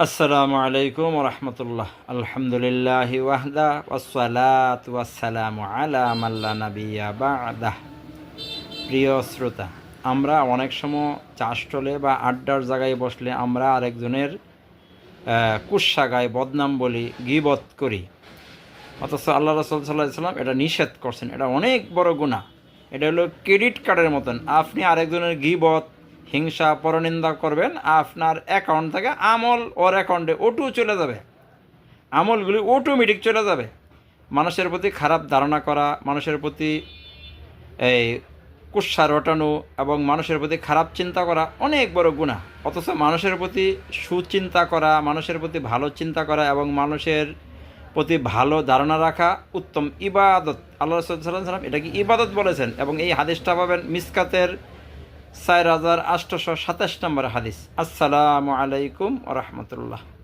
আসসালামু আলাইকুম রহমতুল্লাহ। আলহামদুলিল্লাহি ওয়াহদা ওয়াসসালাতু ওয়াসসালামু আলা মাল্লা নাবিয়্যা বা'দাহ। প্রিয় শ্রোতা, আমরা অনেক সময় চাষটলে বা আড্ডার জায়গায় বসলে আমরা আরেকজনের কুৎসা গায়ে বদনাম বলি, গীবত করি। অথচ আল্লাহ রাসূল সাল্লাল্লাহু আলাইহি ওয়াসাল্লাম এটা নিষেধ করছেন। এটা অনেক বড় গুনাহ। এটা হলো ক্রেডিট কার্ডের মতন। আপনি আরেকজনের গীবত, হিংসা, পরনিন্দা করবেন, আপনার অ্যাকাউন্ট থেকে আমল ওর অ্যাকাউন্টে অটো চলে যাবে। আমলগুলি অটোমেটিক চলে যাবে। মানুষের প্রতি খারাপ ধারণা করা, মানুষের প্রতি এই কুৎসা রটানো এবং মানুষের প্রতি খারাপ চিন্তা করা অনেক বড় গুনাহ। অথচ মানুষের প্রতি সুচিন্তা করা, মানুষের প্রতি ভালো চিন্তা করা এবং মানুষের প্রতি ভালো ধারণা রাখা উত্তম ইবাদত। আল্লাহ রাসূল সাল্লাল্লাহু আলাইহি ওয়াসাল্লাম এটাকে ইবাদত বলেছেন এবং এই হাদিসটা পাবেন মিসকাতের 4827 নম্বর হাদিস। আসসালামু আলাইকুম ওয়া রাহমাতুল্লাহ।